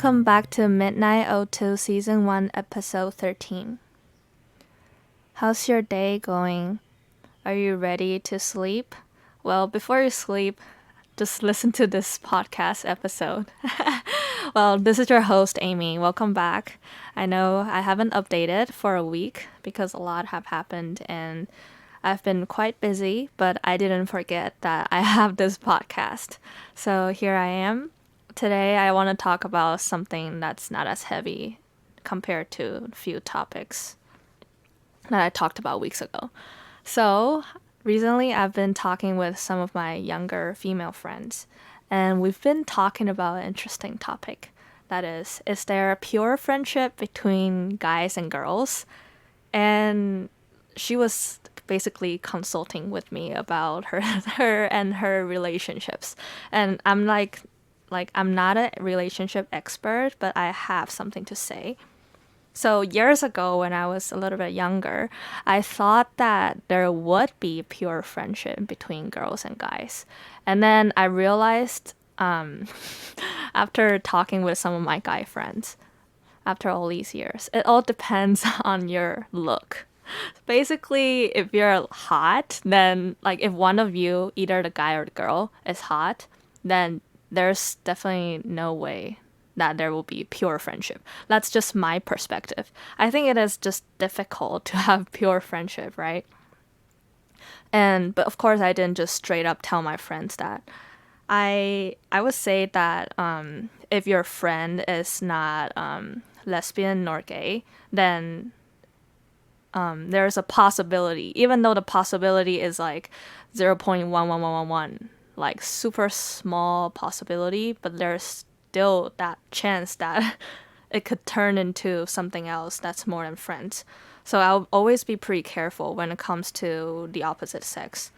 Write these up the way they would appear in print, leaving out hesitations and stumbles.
Welcome back to MidnightO2 Season 1, Episode 13. How's your day going? Are you ready to sleep? Well, before you sleep, just listen to this podcast episode. Well, this is your host, Amy. Welcome back. I know I haven't updated for a week because a lot have happened and I've been quite busy, but I didn't forget that I have this podcast. So here I am. Today I want to talk about something that's not as heavy compared to a few topics that I talked about weeks ago. So recently I've been talking with some of my younger female friends, and we've been talking about an interesting topic. That is there a pure friendship between guys and girls? And she was basically consulting with me about her and her relationships. And I'm like I'm not a relationship expert, but I have something to say. So years ago when I was a little bit younger, I thought that there would be pure friendship between girls and guys. And then I realized after talking with some of my guy friends, after all these years, it all depends on your look. Basically, if you're hot, then like if one of you, either the guy or the girl, is hot, then there's definitely no way that there will be pure friendship. That's just my perspective. I think it is just difficult to have pure friendship, right? But of course I didn't just straight up tell my friends that. I would say that if your friend is not lesbian nor gay, then there's a possibility, even though the possibility is like 0.11111, like super small possibility, but there's still that chance that it could turn into something else that's more than friends. So I'll always be pretty careful when it comes to the opposite sex.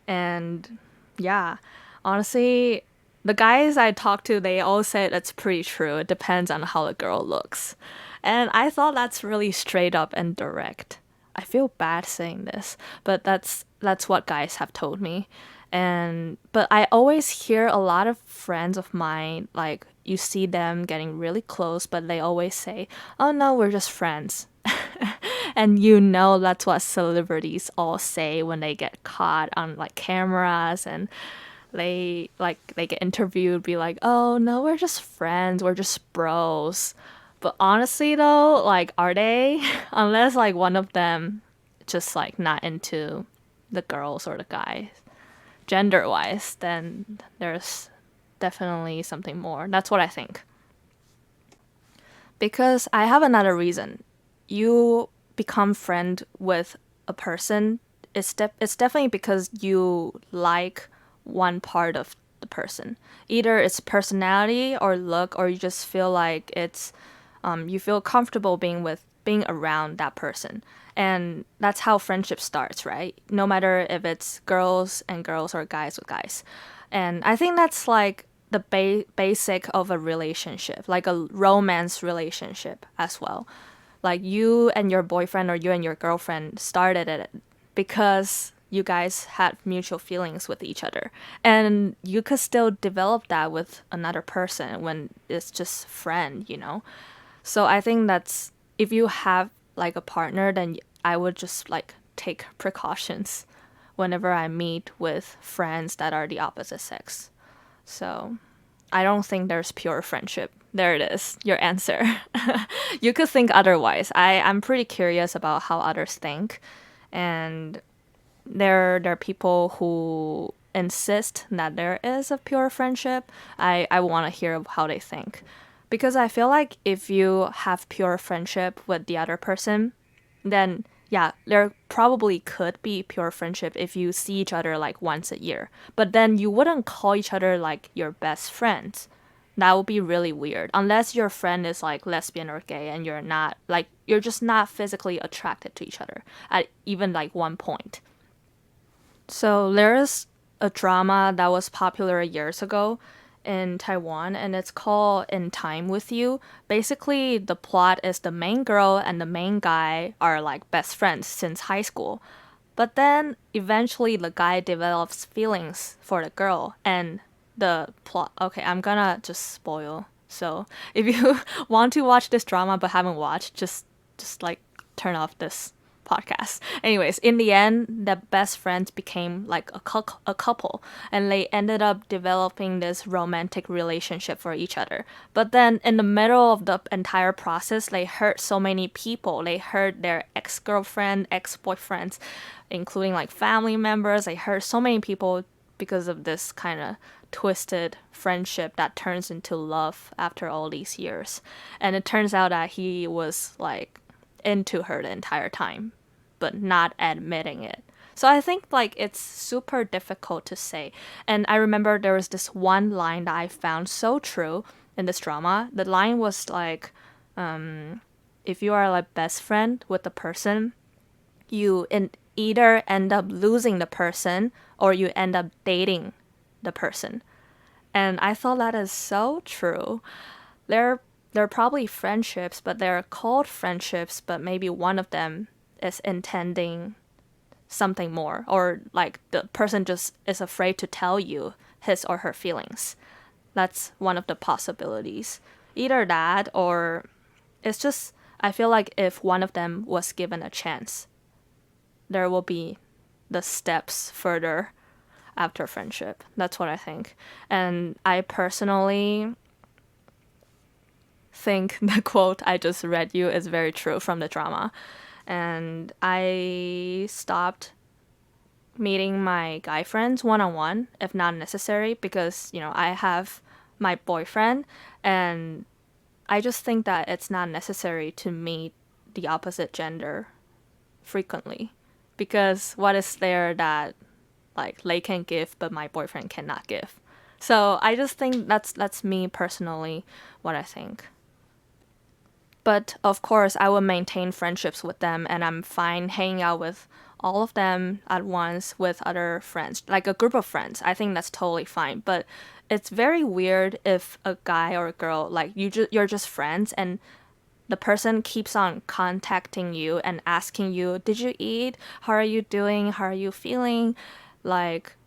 And yeah, honestly, the guys I talked to, they all said it's pretty true. It depends on how the girl looks. And I thought that's really straight up and direct. I feel bad saying this, but that's what guys have told me. But I always hear a lot of friends of mine, like you see them getting really close, but they always say, "Oh no, we're just friends." And you know that's what celebrities all say when they get caught on like cameras and they get interviewed, be like, "Oh no, we're just friends, we're just bros." But honestly though, like are they? Unless like one of them just like not into the girls or the guys gender wise, then there's definitely something more. That's what I think. Because I have another reason. You become friend with a person, it's definitely because you like one part of the person. Either it's personality or look, or you just feel like it's you feel comfortable being around that person. And that's how friendship starts, right? No matter if it's girls and girls or guys with guys. And I think that's like the basic of a relationship, like a romance relationship as well. Like you and your boyfriend or you and your girlfriend started it because you guys had mutual feelings with each other. And you could still develop that with another person when it's just friend. So I think that's if you have like a partner, then I would just like take precautions whenever I meet with friends that are the opposite sex. So I don't think there's pure friendship. There it is, your answer. You could think otherwise. I'm pretty curious about how others think. And there are people who insist that there is a pure friendship. I want to hear how they think. Because I feel like if you have pure friendship with the other person, then yeah, there probably could be pure friendship if you see each other like once a year. But then you wouldn't call each other like your best friends. That would be really weird. Unless your friend is like lesbian or gay and you're not, like, you're just not physically attracted to each other at even like one point. So there is a drama that was popular years ago in Taiwan, and it's called In Time with You. Basically, the plot is the main girl and the main guy are like best friends since high school. But then eventually the guy develops feelings for the girl, and the plot. Okay, I'm gonna just spoil So if you want to watch this drama but haven't watched, just like turn off this podcast. Anyways, in the end, the best friends became like a couple, and they ended up developing this romantic relationship for each other. But then in the middle of the entire process, they hurt so many people. They hurt their ex-girlfriend, ex-boyfriends, including like family members. They hurt so many people because of this kind of twisted friendship that turns into love after all these years. And it turns out that he was like into her the entire time, but not admitting it. So I think like it's super difficult to say. And I remember there was this one line that I found so true in this drama. The line was like, if you are like best friend with the person, either end up losing the person or you end up dating the person. And I thought that is so true. They're probably friendships, but they're called friendships, but maybe one of them is intending something more, or like the person just is afraid to tell you his or her feelings. That's one of the possibilities. Either that, or it's just, I feel like if one of them was given a chance, there will be the steps further after friendship. That's what I think. And I personally think the quote I just read you is very true from the drama. And I stopped meeting my guy friends one-on-one if not necessary, because I have my boyfriend, and I just think that it's not necessary to meet the opposite gender frequently, because what is there that like they can give but my boyfriend cannot give? So I just think that's me personally, what I think. But of course, I will maintain friendships with them, and I'm fine hanging out with all of them at once with other friends, like a group of friends. I think that's totally fine. But it's very weird if a guy or a girl, like you're just friends, and the person keeps on contacting you and asking you, "Did you eat? How are you doing? How are you feeling?" Like,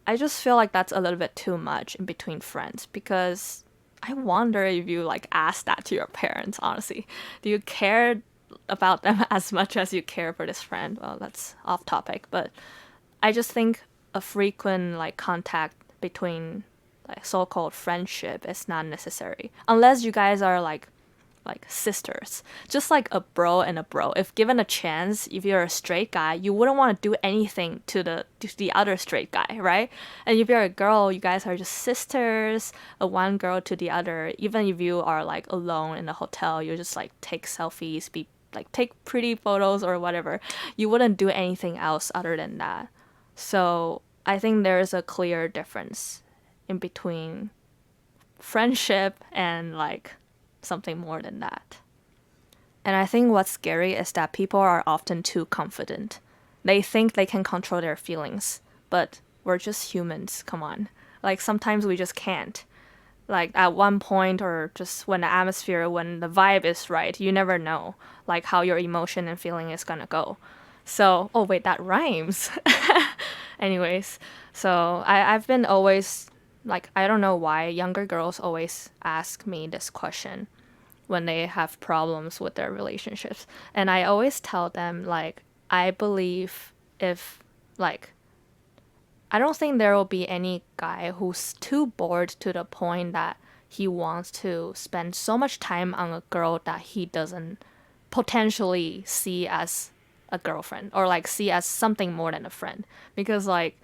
I just feel like that's a little bit too much in between friends, because I wonder if you like ask that to your parents, honestly. Do you care about them as much as you care for this friend? Well, that's off topic, but I just think a frequent like contact between like so-called friendship is not necessary unless you guys are like sisters, just like a bro and a bro. If given a chance, if you're a straight guy, you wouldn't want to do anything to the other straight guy, right? And if you're a girl, you guys are just sisters, a one girl to the other. Even if you are like alone in a hotel, you just like take selfies, be like take pretty photos or whatever. You wouldn't do anything else other than that. So I think there's a clear difference in between friendship and like something more than that. And I think what's scary is that people are often too confident. They think they can control their feelings, but we're just humans, come on. Like sometimes we just can't. Like at one point, or just when the atmosphere, when the vibe is right, you never know like how your emotion and feeling is gonna go. So, oh wait, that rhymes. Anyways, so I've been always like, I don't know why younger girls always ask me this question when they have problems with their relationships. And I always tell them, like, I believe if, like, I don't think there will be any guy who's too bored to the point that he wants to spend so much time on a girl that he doesn't potentially see as a girlfriend, or like see as something more than a friend. Because like,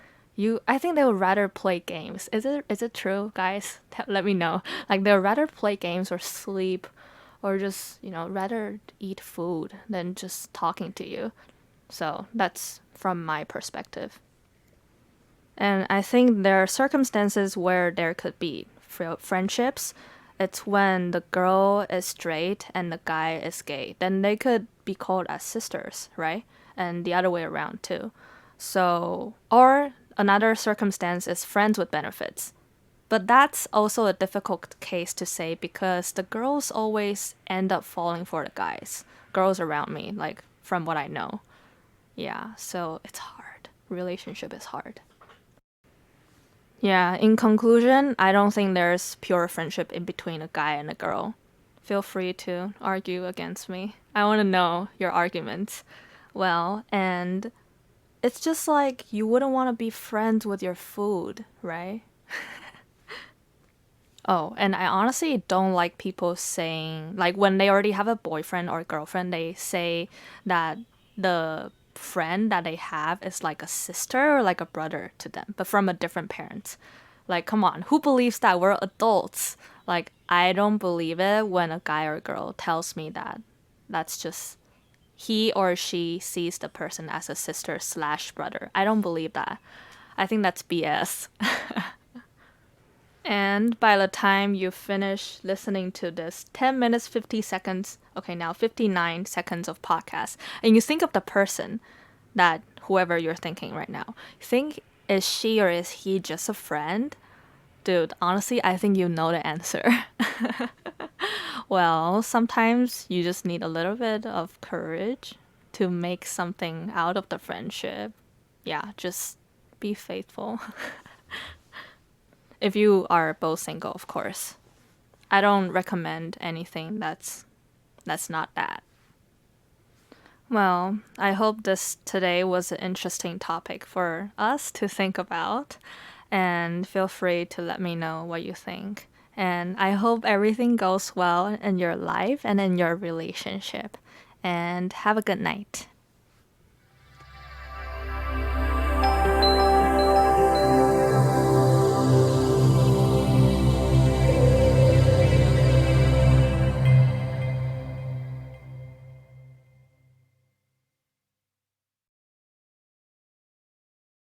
I think they would rather play games. Is it true, guys? Let me know. Like they would rather play games or sleep, or just rather eat food than just talking to you. So that's from my perspective. And I think there are circumstances where there could be friendships. It's when the girl is straight and the guy is gay. Then they could be called as sisters, right? And the other way around too. So, or another circumstance is friends with benefits. But that's also a difficult case to say, because the girls always end up falling for the guys. Girls around me, like from what I know. Yeah, so it's hard. Relationship is hard. Yeah, in conclusion, I don't think there's pure friendship in between a guy and a girl. Feel free to argue against me. I want to know your arguments. Well, and it's just like you wouldn't want to be friends with your food, right? Oh, and I honestly don't like people saying, like, when they already have a boyfriend or girlfriend, they say that the friend that they have is like a sister or like a brother to them, but from a different parent. Like, come on, who believes that? We're adults. Like, I don't believe it when a guy or girl tells me that. That's just he or she sees the person as a sister slash brother. I don't believe that. I think that's BS. And by the time you finish listening to this 10 minutes, 50 seconds, okay, now 59 seconds of podcast, and you think of the person that whoever you're thinking right now, think, is she or is he just a friend? Dude, honestly, I think you know the answer. Well, sometimes you just need a little bit of courage to make something out of the friendship. Yeah, just be faithful. If you are both single, of course. I don't recommend anything that's not that. Well, I hope this today was an interesting topic for us to think about, and feel free to let me know what you think. And I hope everything goes well in your life and in your relationship. And have a good night.